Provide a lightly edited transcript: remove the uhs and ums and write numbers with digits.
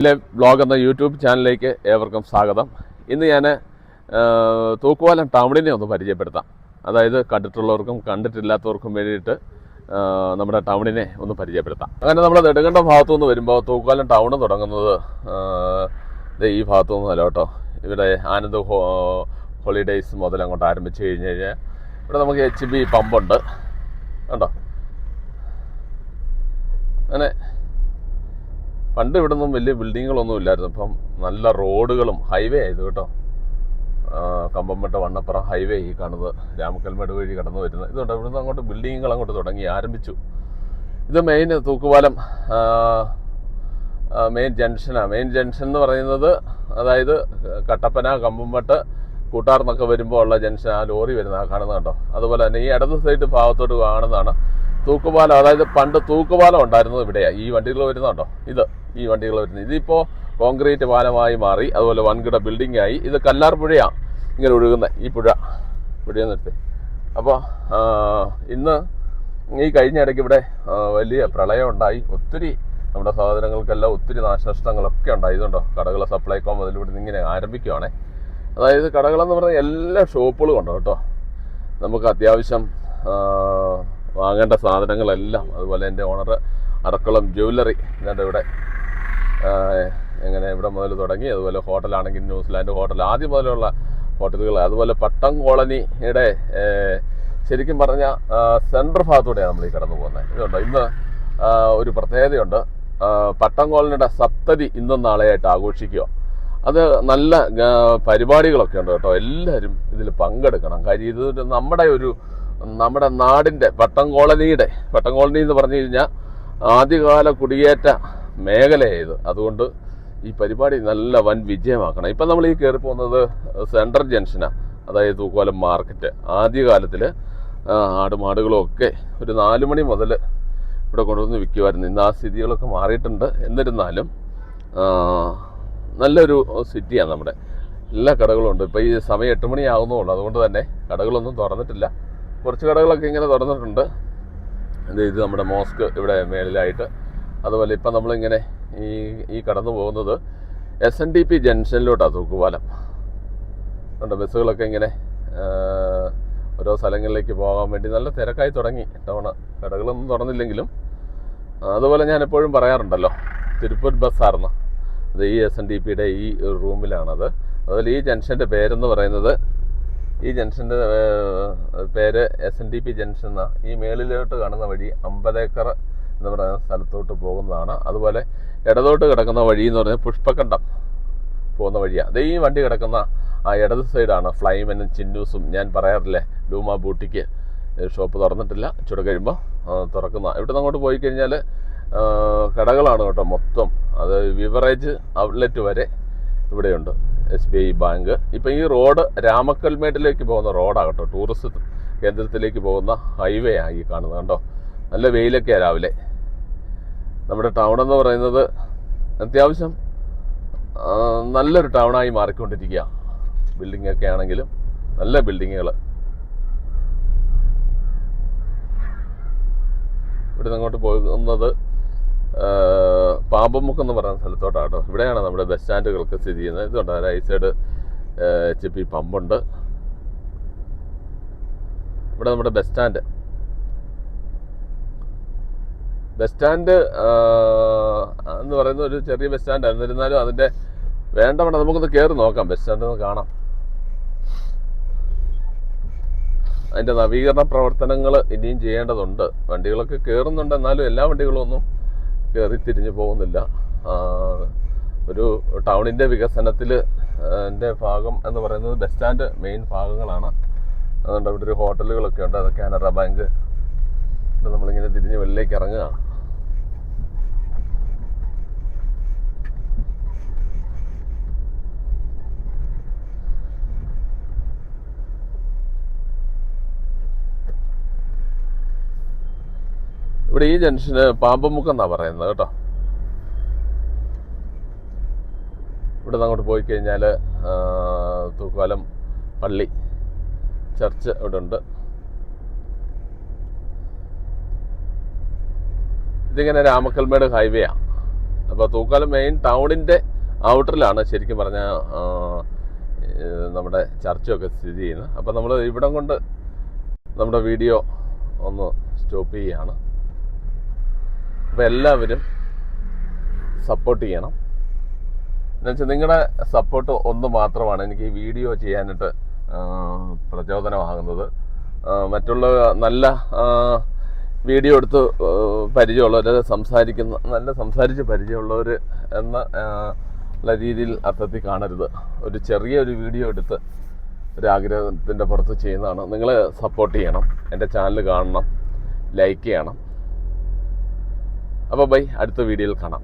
Blog എന്ന YouTube ചാനലിലേക്ക് ഏവർക്കും സ്വാഗതം. ഇന്ന് ഞാൻ തൂക്കുപാലം ടൗണിനെ ഒന്ന് പരിചയപ്പെടുത്താം. അതായത് കണ്ടിട്ടുള്ളവർക്കും കണ്ടിട്ടില്ലാത്തവർക്കും വേണ്ടിയിട്ട് നമ്മുടെ ടൗണിനെ ഒന്ന് പരിചയപ്പെടുത്താം. അങ്ങനെ നമ്മൾ നെടുങ്കണ്ടം ഭാഗത്തു നിന്ന് വരുമ്പോൾ തൂക്കുപാലം ടൗൺ തുടങ്ങുന്നത് ഈ ഭാഗത്തു നിന്നല്ല കേട്ടോ. ഇവിടെ ആനന്ദ് ഹോളിഡേയ്സ് മുതൽ അങ്ങോട്ട് ആരംഭിച്ച് കഴിഞ്ഞ് കഴിഞ്ഞാൽ ഇവിടെ നമുക്ക് HB പമ്പുണ്ട് കണ്ടോ. അങ്ങനെ പണ്ട് ഇവിടെ നിന്നും വലിയ ബിൽഡിങ്ങുകളൊന്നും ഇല്ലായിരുന്നു. ഇപ്പം നല്ല റോഡുകളും ഹൈവേ ആയത് കേട്ടോ. കമ്പംമെട്ട വണ്ണപ്പുറം ഹൈവേ ഈ കാണുന്നത് രാമക്കൽമേട് വഴി കടന്നു വരുന്നത്. ഇതുകൊണ്ട് ഇവിടുന്ന് അങ്ങോട്ട് ബിൽഡിങ്ങുകൾ അങ്ങോട്ട് തുടങ്ങി ആരംഭിച്ചു. ഇത് മെയിൻ തൂക്കുപാലം മെയിൻ ജംഗ്ഷനാണ്. മെയിൻ ജംഗ്ഷൻ എന്ന് പറയുന്നത് അതായത് കട്ടപ്പന കമ്പംമെട്ട് കൂട്ടാർന്നൊക്കെ വരുമ്പോൾ ഉള്ള ജംഗ്ഷൻ. ആ ലോറി വരുന്നത് കാണുന്നത് കേട്ടോ. അതുപോലെ തന്നെ ഈ ഇടത് സൈഡ് ഭാഗത്തോട്ട് കാണുന്നതാണ് തൂക്കുപാലം. അതായത് പണ്ട് തൂക്കുപാലം ഉണ്ടായിരുന്നത് ഇവിടെയാണ്. ഈ വണ്ടികൾ വരുന്നുണ്ടോ, ഈ വണ്ടികൾ വരുന്നത്. ഇതിപ്പോൾ കോൺക്രീറ്റ് പാലമായി മാറി. അതുപോലെ വൻകിട ബിൽഡിംഗ് ആയി. ഇത് കല്ലാർ പുഴയാണ് ഇങ്ങനെ ഒഴുകുന്നത്. ഈ പുഴയെന്ന് എടുത്ത് അപ്പോൾ ഇന്ന് ഈ കഴിഞ്ഞ ഇടയ്ക്ക് ഇവിടെ വലിയ പ്രളയം ഉണ്ടായി. ഒത്തിരി നമ്മുടെ സഹോദരങ്ങൾക്കെല്ലാം ഒത്തിരി നാശനഷ്ടങ്ങളൊക്കെ ഉണ്ടായി. ഇതുണ്ടോ കടകളെ സപ്ലൈകോ മുതൽ ഇവിടെ നിന്ന് ഇങ്ങനെ ആരംഭിക്കുവാണേ. അതായത് കടകളെന്ന് പറഞ്ഞാൽ എല്ലാ ഷോപ്പുകളും ഉണ്ടോ കേട്ടോ. നമുക്ക് അത്യാവശ്യം വാങ്ങേണ്ട സാധനങ്ങളെല്ലാം. അതുപോലെ എൻ്റെ ഓണർ അറക്കുളം ജ്വല്ലറി ഇതുണ്ട് ഇവിടെ. എങ്ങനെ ഇവിടെ മുതൽ തുടങ്ങി. അതുപോലെ ഹോട്ടലാണെങ്കിൽ ന്യൂസിലാൻഡ് ഹോട്ടൽ ആദ്യം മുതലുള്ള ഹോട്ടലുകൾ. അതുപോലെ പട്ടം കോളനിയുടെ ശരിക്കും പറഞ്ഞാൽ സെൻട്രൽ ഭാഗത്തൂടെയാണ് നമ്മൾ ഈ കടന്നു പോകുന്നത്. ഇതുണ്ട് ഇന്ന് ഒരു പ്രത്യേകതയുണ്ട്. പട്ടം കോളനിയുടെ സപ്തതി ഇന്നും നാളെയായിട്ട് ആഘോഷിക്കുക. അത് നല്ല പരിപാടികളൊക്കെ ഉണ്ട് കേട്ടോ. എല്ലാവരും ഇതിൽ പങ്കെടുക്കണം. കാര്യം ഇത് നമ്മുടെ നാടിൻ്റെ പട്ടം കോളനി എന്ന് പറഞ്ഞു കഴിഞ്ഞാൽ ആദ്യകാല കുടിയേറ്റ മേഖലയായത്. അതുകൊണ്ട് ഈ പരിപാടി നല്ല വൻ വിജയമാക്കണം. ഇപ്പം നമ്മൾ ഈ കയറി പോകുന്നത് സെൻട്രൽ ജംഗ്ഷനാണ്. അതായത് തൂക്കുപാലം മാർക്കറ്റ്. ആദ്യകാലത്തിൽ ആടുമാടുകളും ഒക്കെ ഒരു 4 മണി മുതൽ ഇവിടെ കൊണ്ടുവന്ന് വിൽക്കുമായിരുന്നു. ഇന്ന് ആ സ്ഥിതികളൊക്കെ മാറിയിട്ടുണ്ട്. എന്നിരുന്നാലും നല്ലൊരു സിറ്റിയാണ് നമ്മുടെ. എല്ലാ കടകളും ഉണ്ട്. ഇപ്പോൾ ഈ സമയം 8 മണി ആകുന്നുള്ളൂ. അതുകൊണ്ട് തന്നെ കടകളൊന്നും തുറന്നിട്ടില്ല. കുറച്ച് കടകളൊക്കെ ഇങ്ങനെ തുറന്നിട്ടുണ്ട്. ഇത് നമ്മുടെ മോസ്ക് ഇവിടെ മേളിലായിട്ട്. അതുപോലെ ഇപ്പം നമ്മളിങ്ങനെ ഈ കടന്നു പോകുന്നത് SNDP ജംഗ്ഷനിലോട്ടാണ് തൂക്കുപാലം. ഉണ്ട് ബസ്സുകളൊക്കെ ഇങ്ങനെ ഓരോ സ്ഥലങ്ങളിലേക്ക് പോകാൻ വേണ്ടി നല്ല തിരക്കായി തുടങ്ങി ടൗണ്. കടകളൊന്നും തുറന്നില്ലെങ്കിലും. അതുപോലെ ഞാൻ എപ്പോഴും പറയാറുണ്ടല്ലോ തിരുപ്പൂർ ബസ്സാർന്ന്. അത് ഈ SNDPയുടെ ഈ റൂമിലാണത്. അതുപോലെ ഈ ജംഗ്ഷൻ്റെ പേരെന്ന് പറയുന്നത് ഈ ജംഗ്ഷൻ്റെ പേര് SNDP ജംഗ്ഷൻ എന്നാണ്. ഈ മേളിലോട്ട് കാണുന്ന വഴി അമ്പലേക്കർ എന്ന് പറയുന്ന സ്ഥലത്തോട്ട് പോകുന്നതാണ്. അതുപോലെ ഇടതോട്ട് കിടക്കുന്ന വഴി എന്ന് പറഞ്ഞാൽ പുഷ്പക്കണ്ടം പോകുന്ന വഴിയാണ്. അത് ഈ വണ്ടി കിടക്കുന്ന ആ ഇടത് സൈഡാണ് ഫ്ലൈമനും ചിന്നൂസും. ഞാൻ പറയാറില്ലേ ലൂമ ബൂട്ടിക്ക് ഷോപ്പ് തുറന്നിട്ടില്ല. ചുട കഴിയുമ്പോൾ തുറക്കുന്ന. ഇവിടെ നിന്ന് അങ്ങോട്ട് പോയി കഴിഞ്ഞാൽ കടകളാണ് കേട്ടോ മൊത്തം. അത് ബിവറേജ് ഔട്ട്ലെറ്റ് വരെ ഇവിടെയുണ്ട്. SBI bank. ഇപ്പം ഈ റോഡ് രാമക്കൽമേട്ടിലേക്ക് പോകുന്ന റോഡാണ് കേട്ടോ. ടൂറിസ്റ്റ് കേന്ദ്രത്തിലേക്ക് പോകുന്ന ഹൈവേ ആണ് ഈ കാണുന്നത് കണ്ടോ. നല്ല വെയിലൊക്കെയാണ് രാവിലെ. നമ്മുടെ ടൗൺ എന്ന് പറയുന്നത് അത്യാവശ്യം നല്ലൊരു ടൗണായി മാറിക്കൊണ്ടിരിക്കുക. ബിൽഡിങ്ങൊക്കെ ആണെങ്കിലും നല്ല ബിൽഡിങ്ങുകൾ. ഇവിടെ നിന്ന് അങ്ങോട്ട് പോകുന്നത് പാമ്പമുക്ക് എന്ന് പറയുന്ന സ്ഥലത്തോട്ടാണ് കേട്ടോ. ഇവിടെയാണ് നമ്മുടെ ബസ് സ്റ്റാൻഡുകൾക്ക് സ്ഥിതി ചെയ്യുന്നത്. ഇതുണ്ട് റൈറ്റ് സൈഡ് HB പമ്പുണ്ട്. ഇവിടെ നമ്മുടെ ബസ് സ്റ്റാൻഡ് എന്ന് പറയുന്ന ഒരു ചെറിയ ബസ് സ്റ്റാൻഡ്. എന്നിരുന്നാലും അതിൻ്റെ വേണ്ട നമുക്കൊന്ന് കയറി നോക്കാം. ബസ് സ്റ്റാൻഡ് ഒന്ന് കാണാം. അതിൻ്റെ നവീകരണ പ്രവർത്തനങ്ങൾ ഇനിയും ചെയ്യേണ്ടതുണ്ട്. വണ്ടികളൊക്കെ കയറുന്നുണ്ട്. എന്നാലും എല്ലാ വണ്ടികളും ഒന്നും കയറി തിരിഞ്ഞു പോകുന്നില്ല. ഒരു ടൗണിൻ്റെ വികസനത്തിൽ എൻ്റെ ഭാഗം എന്ന് പറയുന്നത് ബസ് സ്റ്റാൻഡ് മെയിൻ ഭാഗങ്ങളാണ്. അതുകൊണ്ട് ഇവിടെ ഒരു ഹോട്ടലുകളൊക്കെ ഉണ്ട്. അത് കാനറ ബാങ്ക്. ഇവിടെ നമ്മളിങ്ങനെ തിരിഞ്ഞ് വെളിയിലേക്ക് ഇറങ്ങുക. ഇവിടെ ഈ ജംഗ്ഷന് പാമ്പമുക്ക് എന്നാണ് പറയുന്നത് കേട്ടോ. ഇവിടെ നിന്ന് അങ്ങോട്ട് പോയി കഴിഞ്ഞാൽ തൂക്കുപാലം പള്ളി ചർച്ച് ഇവിടെ ഉണ്ട്. ഇതിങ്ങനെ രാമക്കൽമേട് ഹൈവേ ആണ്. അപ്പോൾ തൂക്കാലം മെയിൻ ടൗണിൻ്റെ ഔട്ടറിലാണ് ശരിക്കും പറഞ്ഞാൽ നമ്മുടെ ചർച്ചൊക്കെ സ്ഥിതി ചെയ്യുന്നത്. അപ്പോൾ നമ്മൾ ഇവിടം കൊണ്ട് നമ്മുടെ വീഡിയോ ഒന്ന് സ്റ്റോപ്പ് ചെയ്യുകയാണ്. അപ്പോൾ എല്ലാവരും സപ്പോർട്ട് ചെയ്യണം. എന്നുവെച്ചാൽ നിങ്ങളുടെ സപ്പോർട്ട് ഒന്ന് മാത്രമാണ് എനിക്ക് ഈ വീഡിയോ ചെയ്യാനായിട്ട് പ്രചോദനമാകുന്നത്. മറ്റുള്ള നല്ല വീഡിയോ എടുത്ത് പരിചയമുള്ളവർ സംസാരിച്ച് പരിചയമുള്ളവർ എന്ന ഉള്ള രീതിയിൽ അർത്ഥത്തിൽ കാണരുത്. ഒരു ചെറിയൊരു വീഡിയോ എടുത്ത് ഒരാഗ്രഹത്തിൻ്റെ പുറത്ത് ചെയ്യുന്നതാണ്. നിങ്ങൾ സപ്പോർട്ട് ചെയ്യണം, എൻ്റെ ചാനൽ കാണണം, ലൈക്ക് ചെയ്യണം. അപ്പോൾ ബൈ, അടുത്ത വീഡിയോയിൽ കാണാം.